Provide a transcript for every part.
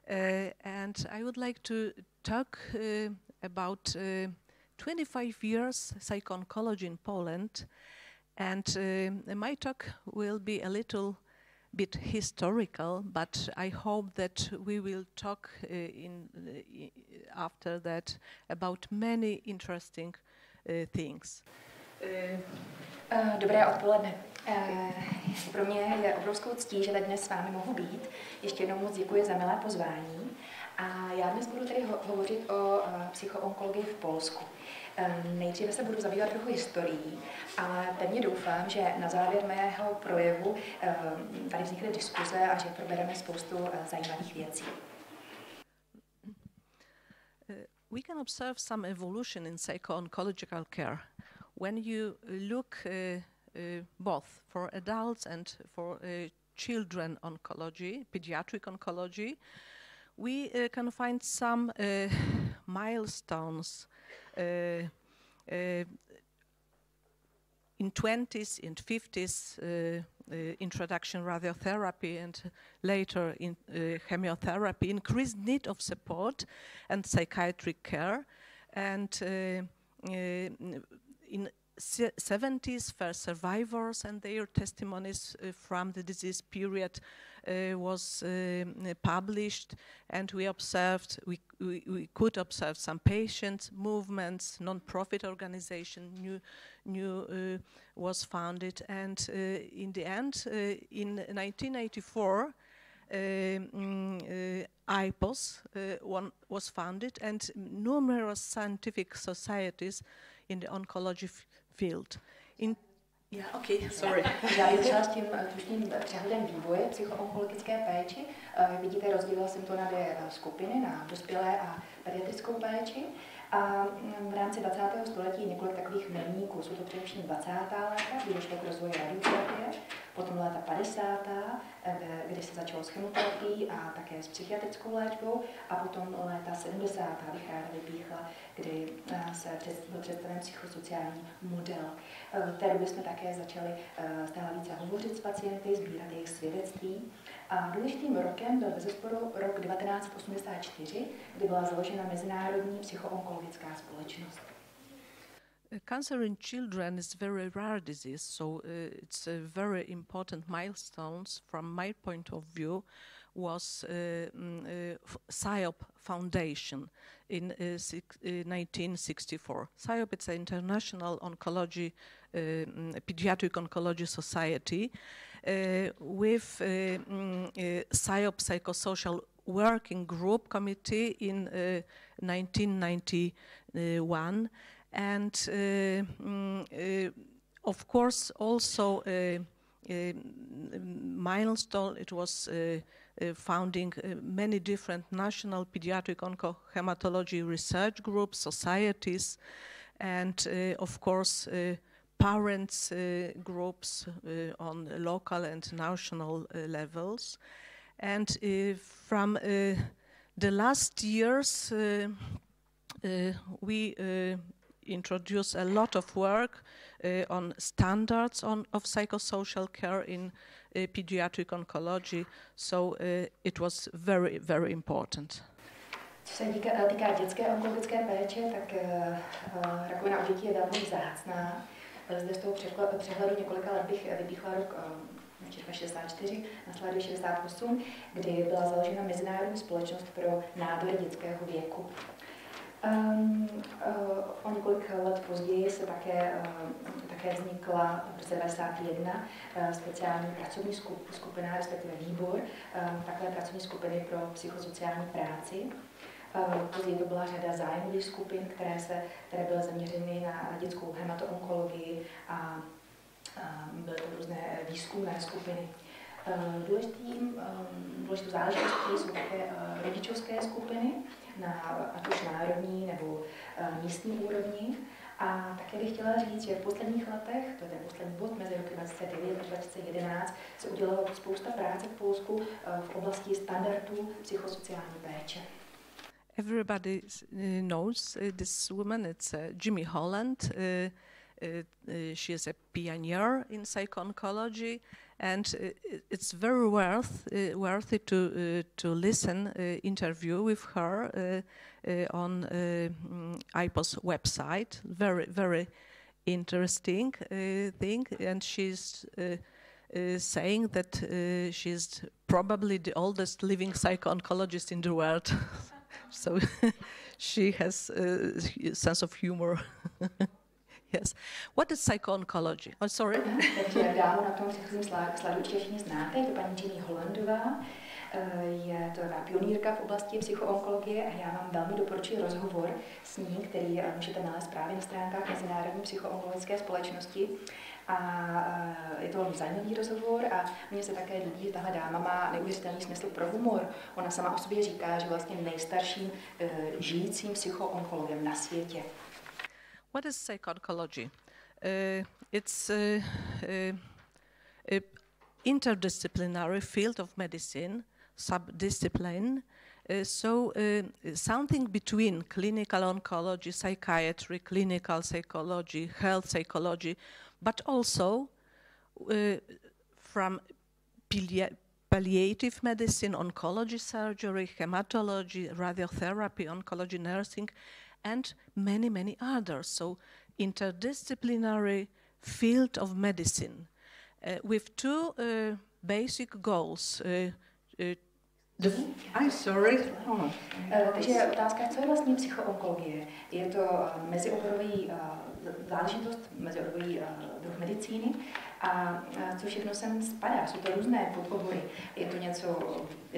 And I would like to talk about 25 years Psycho-Oncology in Poland, and my talk will be a little bit historical, but I hope that we will talk after that about many interesting things. Dobré odpoledne. Pro mě je obrovskou ctí, že tady dnes s vámi mohu být. Ještě jednou moc děkuji za milé pozvání. A já dnes budu tedy hovořit o psychoonkologii v Polsku. Nejdříve se budu zabývat trochu historií, ale pevně doufám, že na závěr mého projevu tady vznikne diskuze a že probereme spoustu zajímavých věcí. We can observe some evolution in psycho-oncological care. When you look both for adults and for children oncology, pediatric oncology, we can find some milestones in 20s, in 50s, introduction radiotherapy and later in chemotherapy, increased need of support and psychiatric care. And in 70s, first survivors and their testimonies from the disease period was published, and we observed, we could observe some patients, movements, non-profit organization new was founded, and in the end, in 1984, IPOS was founded, and numerous scientific societies in the oncology field. Sorry. Já bych začala s tím tučným přehledem vývoje psychoonkologické péči. Vidíte, rozdělila jsem to na dvě skupiny, na dospělé a pediatrickou péči. A v rámci 20. století několik takových milníků. Jsou to především 20. léta, kdy došlo k rozvoji radioterapie, potom léta 50., kdy se začalo s chemoterapií a také s psychiatrickou léčbou, a potom léta 70. bych ráda vypíchla, kdy byl představen psychosociální model. V té době jsme také začali stále více hovořit s pacienty, sbírat jejich svědectví. A důležitým rokem byl bezesporu rok 1984, kdy byla založena Mezinárodní psychoonkologická společnost. Cancer in children is a very rare disease, so it's a very important milestones from my point of view was PSYOP Foundation in 1964. PSYOP is an international oncology, pediatric oncology society with PSYOP Psychosocial Working Group Committee in 1991. And of course also milestone, it was founding many different national pediatric oncohematology research groups, societies, and of course parents groups on local and national levels. And from the last years we introduce a lot of work on standards of psychosocial care in pediatric oncology, so it was very, very important. Co se týká dětské onkologické péče, tak rakovina u dětí je velmi vzácná. Zde z toho přehledu několika let bych vypíchla rok 64, následuje 68, kdy byla založena Mezinárodní společnost pro nádory dětského věku. O několik let později se také vznikla v roce 1991 speciální pracovní skupina, respektive výbor, takové pracovní skupiny pro psychosociální práci. Později to byla řada zájmových skupin, které byly zaměřeny na dětskou hematoonkologii a byly to různé výzkumné skupiny. Důležitou záležitostí jsou také rodičovské skupiny, ať už národní nebo místní úrovni. A také bych chtěla říct, že v posledních letech, to je ten poslední bod, mezi roky 2009 a 2011, se udělalo spousta práce v Polsku v oblasti standardů psychosociální péče. Everybody knows this woman, it's Jimmy Holland. She is a pioneer in psycho-oncology, And it's very worthy to listen interview with her on IPO's website. Very interesting thing, and she's saying that she's probably the oldest living psycho-oncologist in the world. So she has a sense of humor. Yes. What is psycho-oncology? Oh, sorry. Takže dámu na tom předchozím slajdu určitě všichni znáte, je to paní Jenny Hollandová, je to pionýrka v oblasti psychoonkologie a já vám velmi doporučuji rozhovor s ní, který můžete nalézt právě na stránkách Mezinárodní psychoonkologické společnosti. A je to velmi zajímavý rozhovor a mně se také líbí, že tahle dáma má neuvěřitelný smysl pro humor. Ona sama o sobě říká, že vlastně nejstarším žijícím psychoonkologem na světě. What is psycho-oncology? It's a interdisciplinary field of medicine, subdiscipline, something between clinical oncology, psychiatry, clinical psychology, health psychology, but also from palliative medicine, oncology surgery, hematology, radiotherapy, oncology nursing, and many others. So interdisciplinary field of medicine with two basic goals. I'm sorry. Takže otázka, co je vlastně psychoonkologie? Je to mezioborový záležitost, mezioborový druh medicíny a co všechno sem spadá. Jsou to různé podobory. Je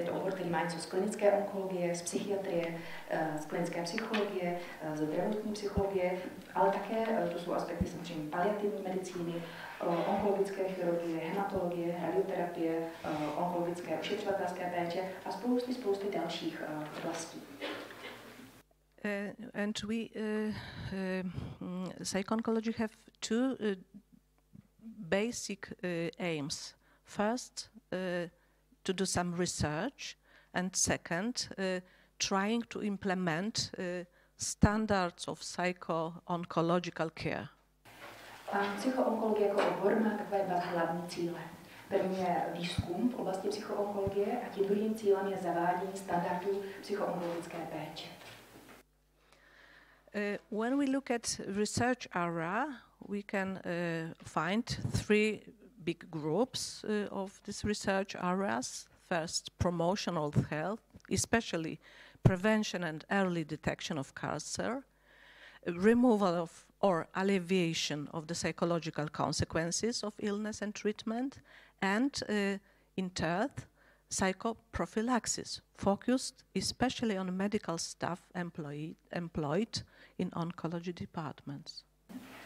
to obor, který má něco z klinické onkologie, z psychiatrie, z klinické psychologie, z zdravotní psychologie, ale také to jsou aspekty samozřejmě paliativní medicíny, onkologické chirurgie, hematologie, radioterapie, onkologické ošetřovatelské péče a spousty dalších oblastí. And we, Psycho-Oncology have two basic aims. First, to do some research, and second, trying to implement standards of psycho-oncological care. Psychoonkologie jako obor má takové dva hlavní cíle. První je výzkum v oblasti psychoonkologie a tím druhým cílem je zavádění standardů psychoonkologické péče. When we look at research area, we can find three big groups of these research areas. First, promotional health, especially prevention and early detection of cancer, removal of or alleviation of the psychological consequences of illness and treatment, and in third, psychoprophylaxis, focused especially on medical staff employed in oncology departments.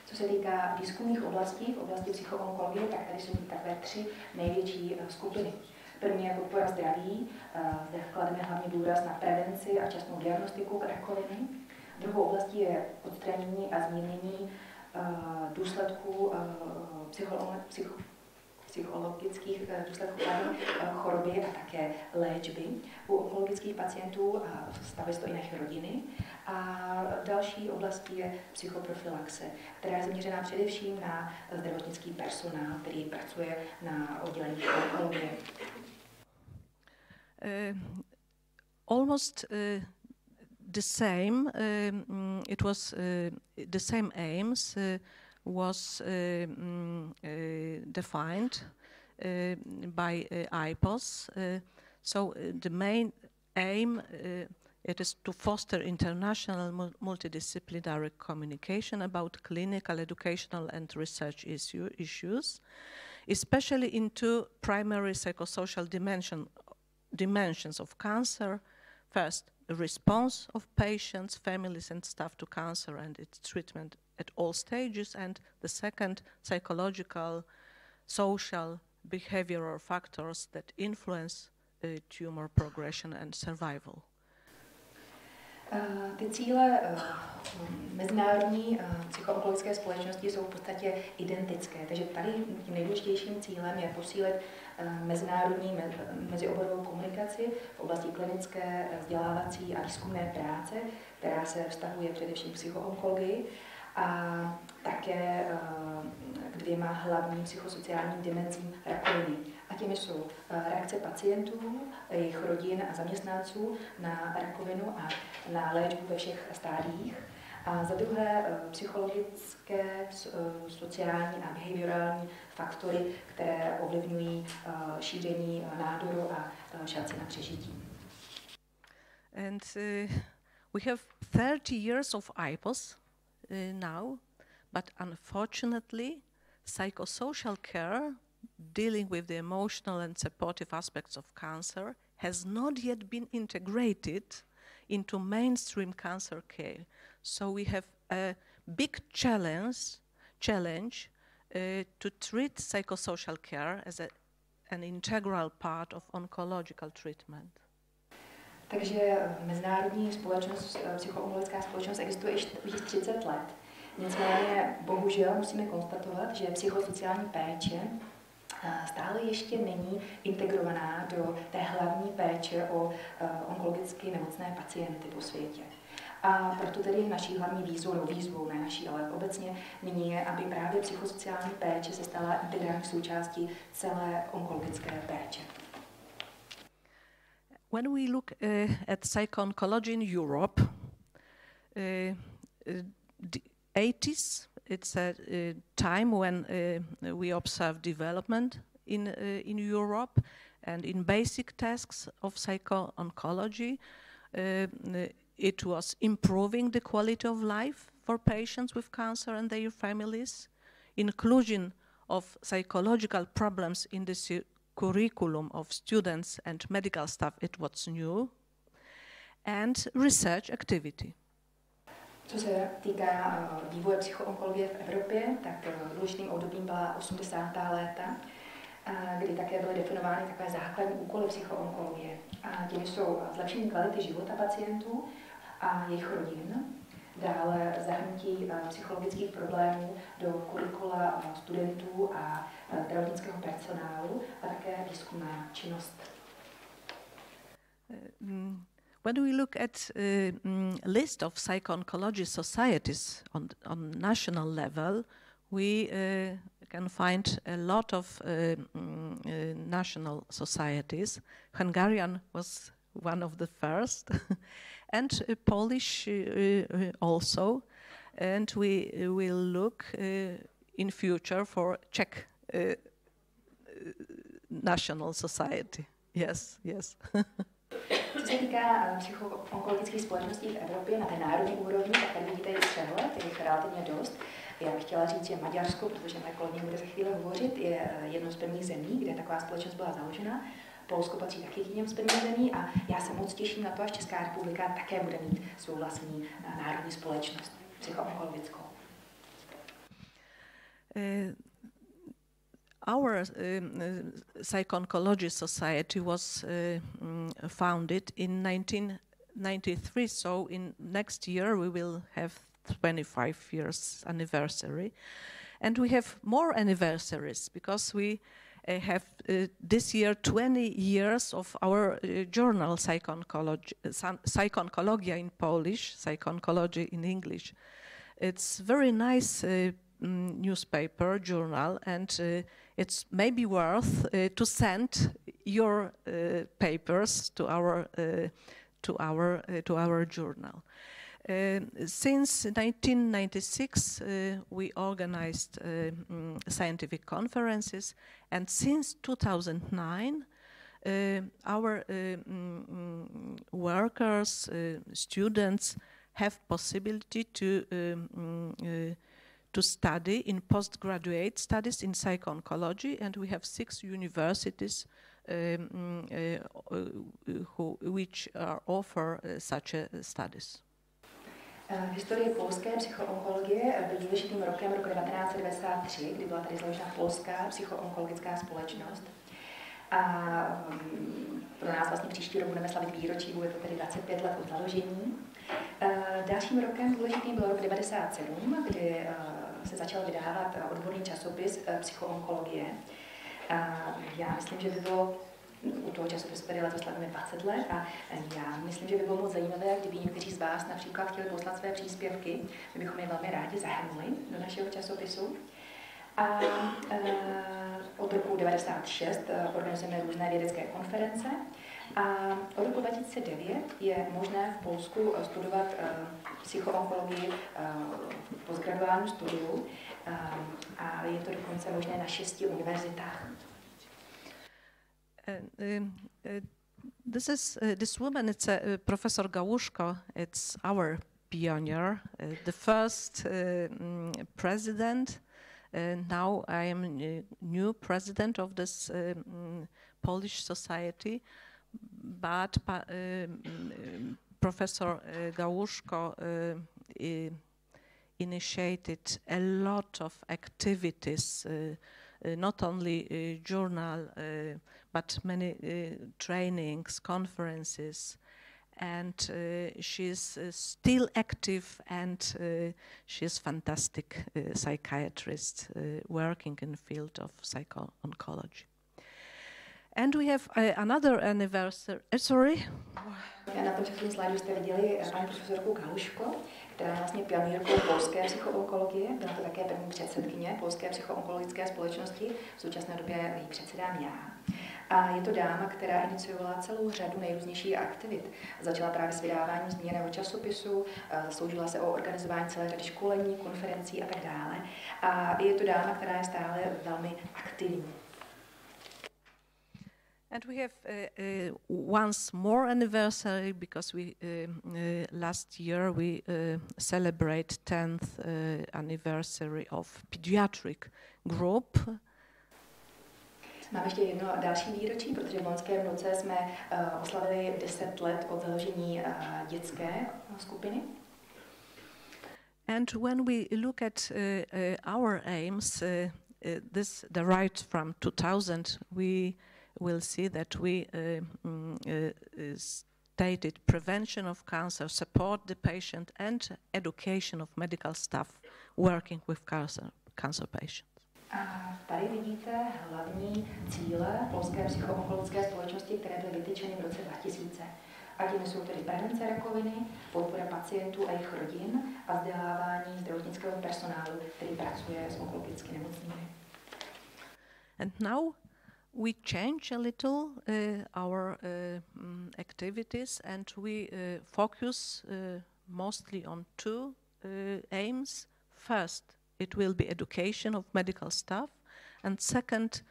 Co se týká výzkumných oblastí v oblasti psychoonkologie, tak tady jsou takové tři největší skupiny. První je podpora zdraví, zde vklademe hlavně důraz na prevenci a časnou diagnostiku rakoviny. Druhou oblastí je odstranění a zmírnění důsledků psychologických důsledků choroby a také léčby u onkologických pacientů a stavuje se to i na jejich rodiny. A další oblastí je psychoprofylaxe, která je zaměřená především na zdravotnický personál, který pracuje na oddělení onkologie. Almost the same. It was the same aims was defined by IPOS. So the main aim it is to foster international multidisciplinary communication about clinical, educational, and research issues, especially into primary psychosocial dimensions of cancer. First, a response of patients, families, and staff to cancer and its treatment at all stages, and the second, psychological, social, behavioral factors that influence tumor progression and survival. Ty cíle Mezinárodní psychoonkologické společnosti jsou v podstatě identické, takže tady tím nejdůležitějším cílem je posílit mezinárodní mezioborovou komunikaci v oblasti klinické, vzdělávací a výzkumné práce, která se vztahuje především k psychoonkologii a také k dvěma hlavním psychosociálním dimenzím rakoviny. A těmi jsou reakce pacientů, jejich rodin a zaměstnanců na rakovinu a na léčbu ve všech stádiích. A za druhé psychologické, sociální a behaviorální faktory, které ovlivňují šíření nádoru a šanci na přežití. And we have 30 years of IPOS now, but unfortunately psychosocial care dealing with the emotional and supportive aspects of cancer has not yet been integrated into mainstream cancer care. So we have a big challenge to treat psychosocial care as an integral part of oncological treatment. Takže mezinárodní společnost, psychoonkologická společnost existuje již 30 let. Nicméně bohužel musíme konstatovat, že psychosociální péče stále ještě není integrovaná do té hlavní péče o onkologicky nemocné pacienty po světě. A proto tedy naší hlavní výzvou, ne naší, ale obecně nyní je, aby právě psychosociální péče se stala integrální součástí celé onkologické péče. When we look at Psycho-Oncology in Europe, the 80s, it's a time when we observe development in Europe, and in basic tasks of Psycho-Oncology, it was improving the quality of life for patients with cancer and their families, inclusion of psychological problems in the curriculum of students and medical staff, it was new, and research activity. Co se týká vývoje psychoonkologie v Evropě, tak důležitým obdobím byla 80. léta, kdy také byly definovány takové základní úkoly psychoonkologie. A těmi jsou zlepšení kvality života pacientů a jejich rodin, dále zahrnutí psychologických problémů do kurikula studentů a zdravotnického personálu a také výzkumná činnost. When we look at list of psycho-oncology societies on national level, we can find a lot of national societies. Hungarian was one of the first, and Polish also. And we will look in future for Czech national society. Yes, yes. Co se týká psychoonkologických společností v Evropě na té národní úrovni, tak tady vidíte i přehled, těch je relativně dost. Já bych chtěla říct, že Maďarsko, protože moje kolegyně bude za chvíli hovořit, je jednou z prvních zemí, kde taková společnost byla založena. Polsko patří taky k těm z prvních zemí a já se moc těším na to, až Česká republika také bude mít svou vlastní národní společnost psychoonkologickou. Our Psycho-Oncology Society was founded in 1993, so in next year we will have 25 years anniversary. And we have more anniversaries because we have this year 20 years of our journal Psychoonkologia in Polish, Psycho-Oncology in English. It's very nice newspaper, journal, and it's maybe worth to send your papers to our journal. Since 1996, we organized scientific conferences, and since 2009, our workers, students, have possibility to study in postgraduate studies in psycho-oncology, and we have 6 universities which offer such studies. V historii polské psychoonkologie byl důležitým rokem roku 1993, kdy byla tady založena Polská psychoonkologická společnost. A pro nás vlastně příští rok budeme slavit výročí, bude to tedy 25 let od založení. Dalším rokem důležitým byl rok 1997, kdy se začal vydávat odborný časopis Psycho-Onkologie. Já myslím, že by bylo u toho časopisu tady letos slavíme 20 let a já myslím, že by bylo moc zajímavé, kdyby někteří z vás například chtěli poslat své příspěvky, my bychom je velmi rádi zahrnuli do našeho časopisu. A od roku 1996 organizujeme různé vědecké konference. A od roku 2009 je možné v Polsku studovat psychoonkologii v postgraduálním studiu a je to dokonce možné na 6 univerzitách. This woman, it's Professor Gałuszko. It's our pioneer, the first president. Now I am new president of this Polish society, but Professor Gałuszko initiated a lot of activities, not only journal, but many trainings, conferences, and she's still active, and she's fantastic psychiatrist working in the field of psycho-oncology. And we have another anniversary. Sorry. Na tom předchozím slajdu jste viděli paní profesorku Gałuszko, která je vlastně pionýrkou polské psychoonkologie. Byla to také první předsedkyně Polské psychoonkologické společnosti. V současné době ji předsedám já. A je to dáma, která iniciovala celou řadu nejrůznějších aktivit. Začala právě s vydáváním zmíněného časopisu, zasloužila se o organizování celé řady školení, konferencí a tak dále. A je to dáma, která je stále velmi aktivní. And we have once more anniversary because we last year we celebrate 10th anniversary of Pediatric group. Máme ještě jedno další výročí, protože v loňském roce jsme oslavili 10 let od založení dětské skupiny. And when we look at our aims, the right from 2000, we will see that we stated prevention of cancer, support the patient, and education of medical staff working with cancer patients. A tady vidíte hlavní cíle Polské psychoonkologické společnosti, které byly vytyčeny v roce 2000. A těmi jsou tedy prevence rakoviny, podpora pacientů a jejich rodin a vzdělávání zdravotnického personálu, který pracuje s onkologicky nemocnými. And now we change a little our activities, and we focus mostly on two aims. First, it will be education of medical staff, and second,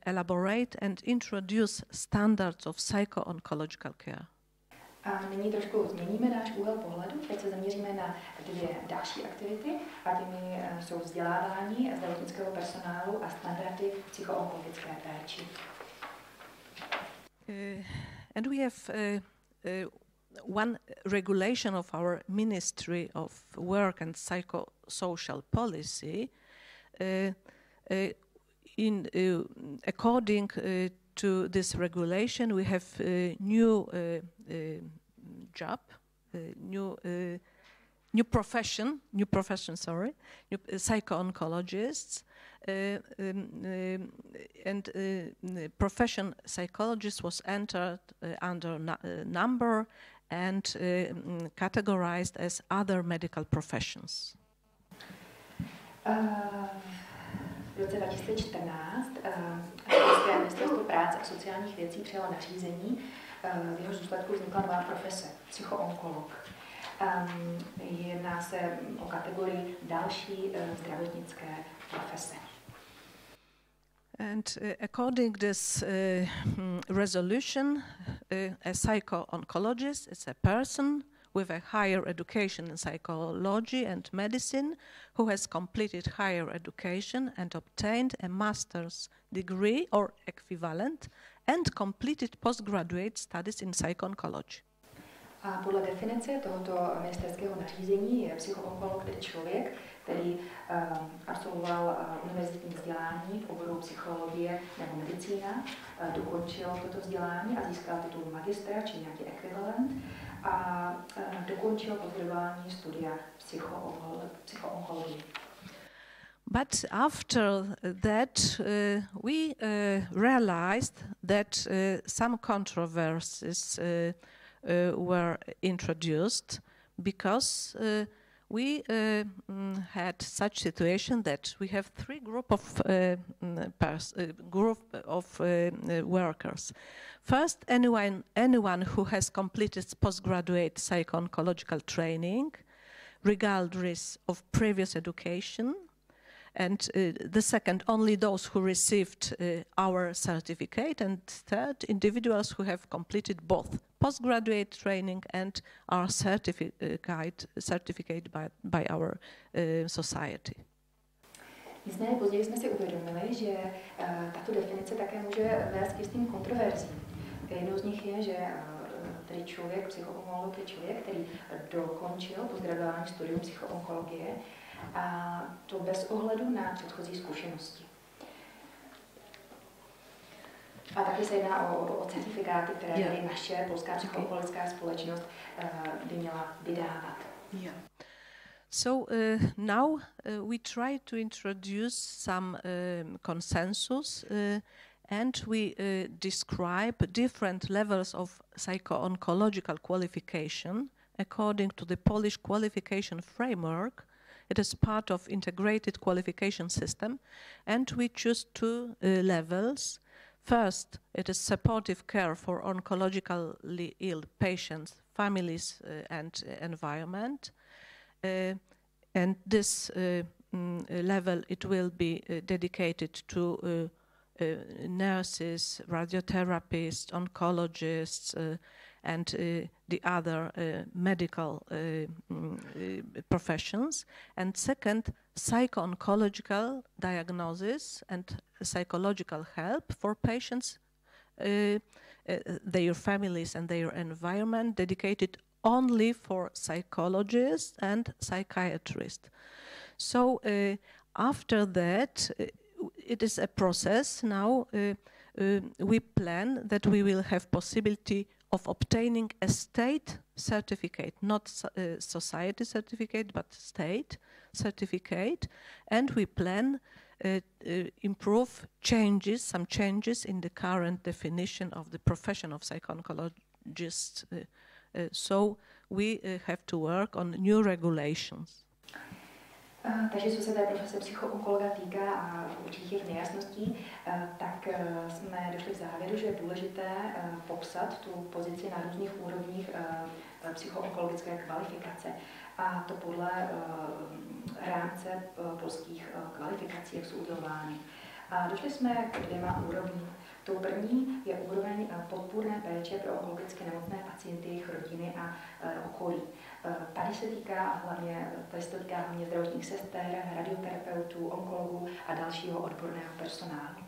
elaborate and introduce standards of psycho-oncological care. A nyní trošku změníme náš úhel pohledu, teď se zaměříme na dvě další aktivity a těmi jsou vzdělávání zdravotnického personálu a standardy psychoonkologické péči. And we have one regulation of our Ministry of Work and Psychosocial Policy. According to this regulation, we have a new job, new profession, psycho-oncologists, and profession psychologist was entered under number and categorized as other medical professions. V roce 2014 Polské ministerstvo práce a sociálních věcí přijalo nařízení, v jehož důsledku vznikla nová profese, psychoonkolog. Jedná se o kategorii další zdravotnické profese. And according to this resolution, a psycho-oncologist is a person with a higher education in psychology and medicine who has completed higher education and obtained a master's degree or equivalent and completed postgraduate studies in psycho-oncology. A podle definice tohoto ministerského nařízení je psychoonkolog tedy člověk, který absolvoval univerzitní vzdělání v oboru psychologie nebo medicína, dokončil toto vzdělání a získal titul magistra či nějaký ekvivalent a dokončil postgraduální studia psychoonkologie. But after that, we realized that some controversies were introduced because we had such situation that we have three group of workers. First, anyone who has completed postgraduate psycho-oncological training, regardless of previous education. And the second, only those who received our certificate. And third, individuals who have completed both postgraduate training and are certificated by our society. Nicméně později jsme si uvědomili, že tato definice také může vést k jistým kontroverzím. Jednou z nich je, že tedy člověk, psychoonkolog je člověk, který dokončil postgraduální studium psychoonkologie, a to bez ohledu na předchozí zkušenosti. A taky se jedná o certifikáty, které tady naše Polská psychoonkologická společnost by měla vydávat. So now we try to introduce some consensus and we describe different levels of psycho-oncological qualification according to the Polish qualification framework. It is part of integrated qualification system, and we choose two levels. First, it is supportive care for oncologically ill patients, families, and environment. And this level, it will be dedicated to nurses, radiotherapists, oncologists, and the other medical professions. And second, psycho-oncological diagnosis and psychological help for patients, their families and their environment, dedicated only for psychologists and psychiatrists. So after that, it is a process. Now we plan that we will have possibility of obtaining a state certificate, not society certificate, but state certificate, and we plan improve some changes in the current definition of the profession of psychooncologist. So we have to work on new regulations. Takže co se té profese psychoonkologa týká a určitých těch nejasností, tak jsme došli k závěru, že je důležité popsat tu pozici na různých úrovních psychoonkologické kvalifikace. A to podle rámce polských kvalifikací, jak jsou udělovány. A došli jsme k dvěma úrovním. Tou první je úroveň podpůrné péče pro onkologicky nemocné pacienty, jejich rodiny a okolí. Tady se to týká hlavně zdravotních sester, radioterapeutů, onkologů a dalšího odborného personálu.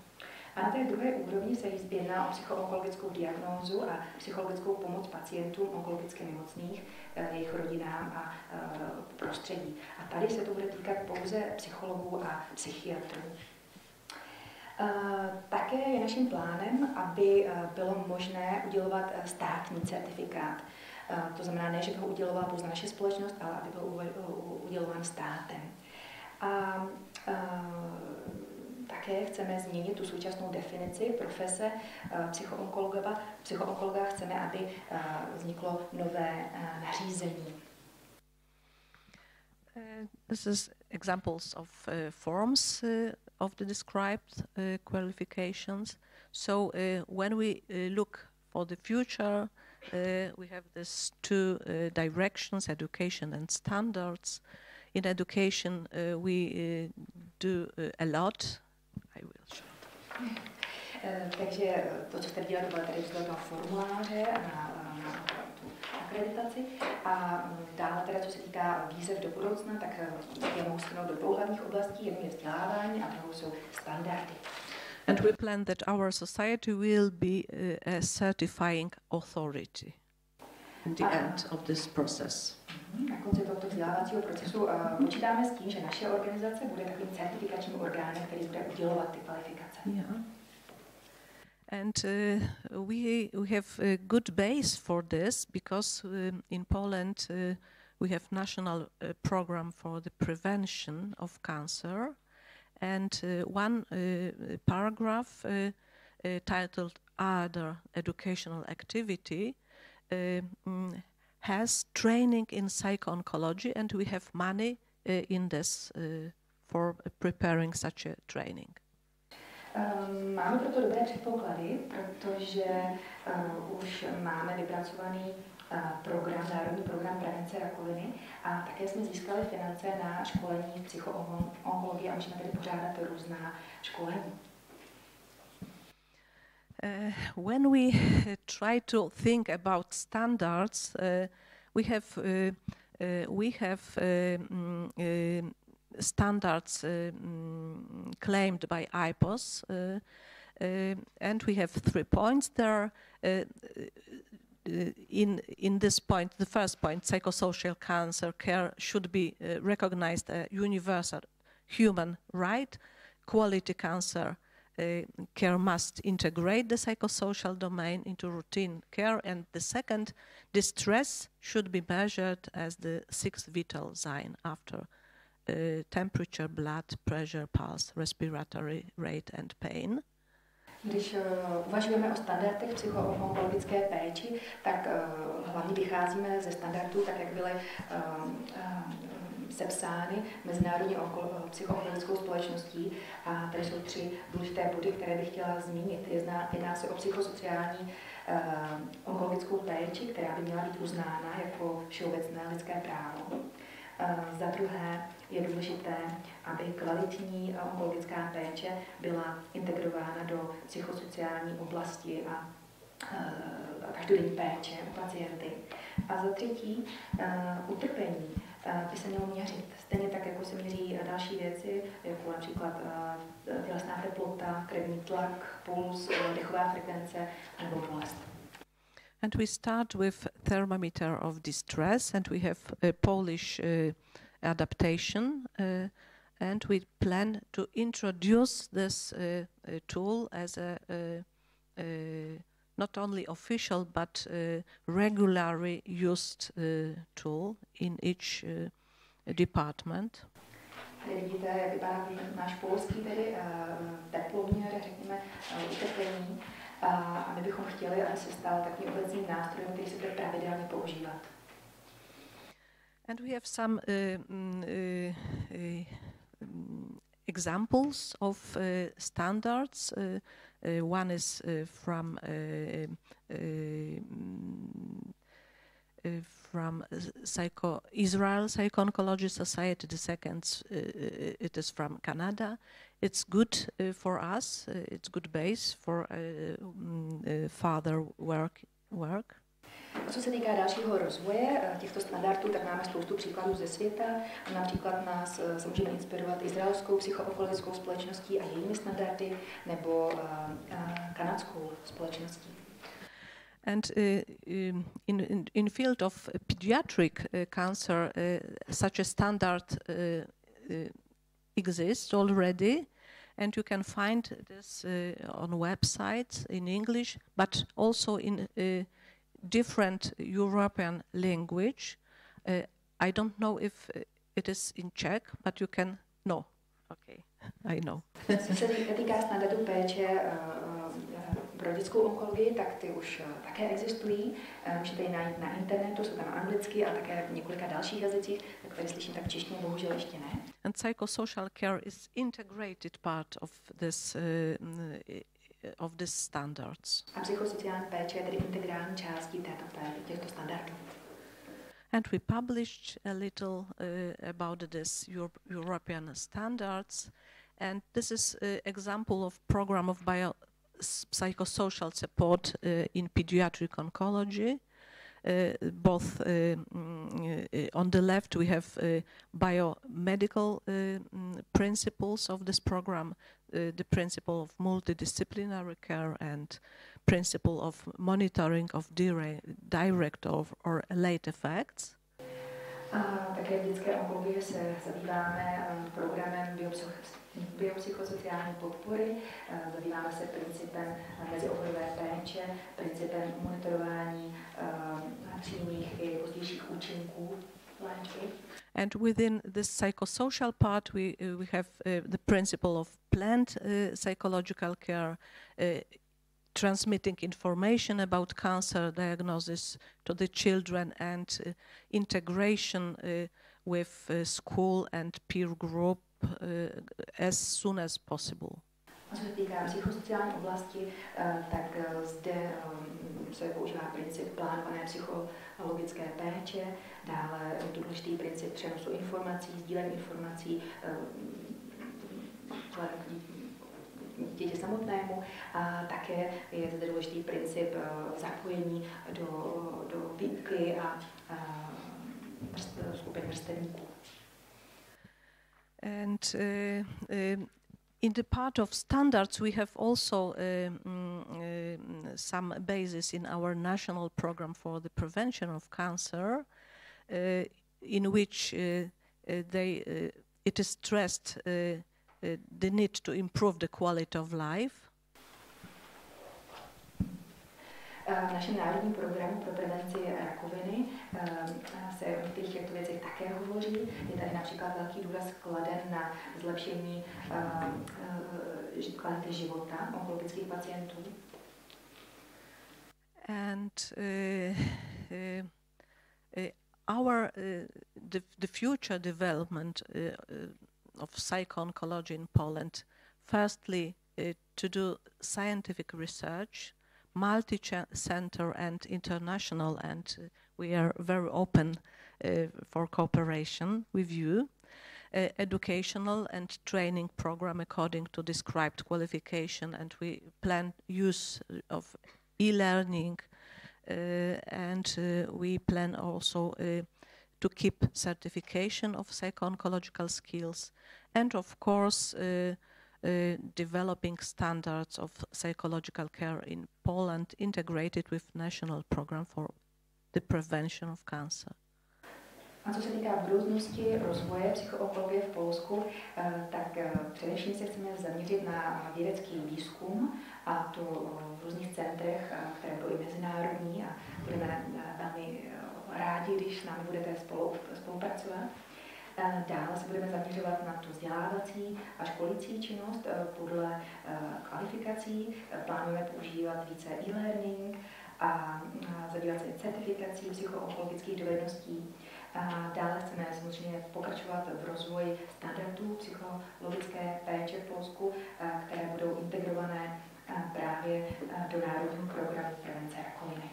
A na té druhé úrovni se jedná o psychoonkologickou diagnózu a psychologickou pomoc pacientům onkologicky nemocných, jejich rodinám a prostředí. A tady se to bude týkat pouze psychologů a psychiatrů. Také je naším plánem, aby bylo možné udělovat státní certifikát. To znamená, ne, že by ho udělovala pouze naše společnost, ale aby byl udělován státem. A také chceme změnit tu současnou definici profese psychoonkologa. Chceme, aby vzniklo nové nařízení. This is examples of forms of the described qualifications. So when we look for the future, we have these two directions, education and standards. In education, we do a lot. I will show. Takže to, co jste dělali, bylo tady vzhledem formuláře na tu akreditaci. A dále teda, co se týká výzev do budoucna, tak je mohou shrnout do dvou hlavních oblastí. Jednou je vzdělávání a druhou jsou standardy. And we plan that our society will be a certifying authority in the end of this process. Na konci tohoto vzdělávacího procesu počítáme s tím, že naše organizace bude takovým certifikačním orgánem, který bude udělovat ty kvalifikace. Yeah. And we have a good base for this because in Poland we have national program for the prevention of cancer, and one paragraph titled Other Educational Activity has training in Psycho-Oncology, and we have money in this for preparing such a training. Máme proto dobré předpoklady, protože už máme vypracovaný program, národní program prevence rakoviny a také jsme získali finance na školení psycho-onkologie a můžeme tedy pořádat různá školení. When we try to think about standards, we have standards claimed by IPOS, and we have 3 points there. In this point, the first point, psychosocial cancer care should be recognized a universal human right. Quality cancer care must integrate the psychosocial domain into routine care. And the second, distress should be measured as the 6th vital sign after temperature, blood pressure, pulse, respiratory rate and pain. Když uvažujeme o standardech psychoonkologické péči, tak hlavně vycházíme ze standardů, tak jak byly sepsány Mezinárodní psychoonkololickou společností. A tady jsou 3 důležité body, které bych chtěla zmínit. Jedná se o psychosociální onkologickou péči, která by měla být uznána jako všeobecné lidské právo. Za druhé je důležité, aby kvalitní onkologická péče byla integrována do psychosociální oblasti a každodenní péče o pacienty. A za třetí, utrpení by se mělo měřit. Stejně tak, jako se měří další věci, jako například tělesná teplota, krevní tlak, puls, dechová frekvence nebo bolest. And we start with thermometer of distress, and we have a Polish adaptation, and we plan to introduce this tool as a not only official but regularly used tool in each department. Tady vidíte, jak vypadá náš polský tedy teploměr, řekněme, utrpení. A my bychom chtěli, aby se stal takovým obecným nástrojem, který se bude pravidelně používat. And we have some examples of standards. One is from Israel Psycho-Oncology Society. The second, it is from Canada. It's good for us. It's good base for further work. Co se týká dalšího rozvoje těchto standardů, tak máme spoustu příkladů ze světa. Například nás se můžeme inspirovat izraelskou psycho-onkologickou společností a jejími standardy, nebo kanadskou společností. And in field of pediatric cancer, such a standard exists already, and you can find this on websites in English, but also in different European language. I don't know if it is in Czech, but you can know. Okay, I know. Co se týká standardů péče pro dětskou onkologii, tak ty už také existují. Můžete je najít na internetu, jsou tam anglicky a také v několika dalších jazycích, tak tady slyším tak v češtině, bohužel ještě ne. And psychosocial care is integrated part of this standards. A psychosociální péče je tedy integrální částí těchto standardů. And we published a little about this European standards, and this is an example of program of psychosocial support in pediatric oncology. Both on the left we have biomedical principles of this program, the principle of multidisciplinary care and principle of monitoring of direct or late effects. Také v dětské onkologii se zabýváme programem biopsychosociální podpory, zabýváme se principem mezioborové péče, principem monitorování přímých i pozdějších účinků léčby. And within this psychosocial part, we have the principle of planned psychological care transmitting information about cancer diagnosis to the children and integration with school and peer group as soon as possible. A co se týká psychosociální oblasti, tak zde se používá princip plánované psychologické péče, dále důležitý princip přenosu informací, sdílení informací dítěti samotnému a také je zde důležitý princip zapojení do výuky a skupin vrstevníků. And in the part of standards, we have also some basis in our national program for the prevention of cancer, in which it is stressed the need to improve the quality of life. V našem národním programu pro prevenci rakoviny se o těchto věcech také hovoří. Je tady například velký důraz kladen na zlepšení kvality života onkologických pacientů. And the future development of Psycho-Oncology in Poland, firstly to do scientific research, multi-center and international, and we are very open for cooperation with you. Educational and training program according to described qualification, and we plan use of e-learning, and we plan also to keep certification of psycho-oncological skills, and of course developing standards of psychological care in Poland integrated with national program for the prevention of cancer. A co se týká budoucnosti rozvoje psychoonkologie v Polsku, tak především se chceme zaměřit na vědecký výzkum, a to v různých centrech, které budou i mezinárodní, a budeme velmi rádi, když s námi budete spolupracovat. Dále se budeme zaměřovat na tu vzdělávací a školící činnost podle kvalifikací. Plánujeme používat více e-learning a zabývat se certifikací psychoonkologických dovedností. Dále chceme samozřejmě pokračovat v rozvoji standardů psychologické péče v Polsku, které budou integrované právě do národního programu prevence rakoviny.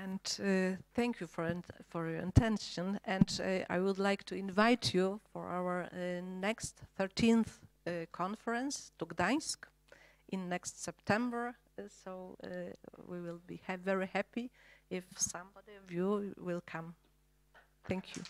And thank you for your attention. And I would like to invite you for our next 13th conference to Gdańsk in next September. So we will be very happy if somebody of you will come. Thank you.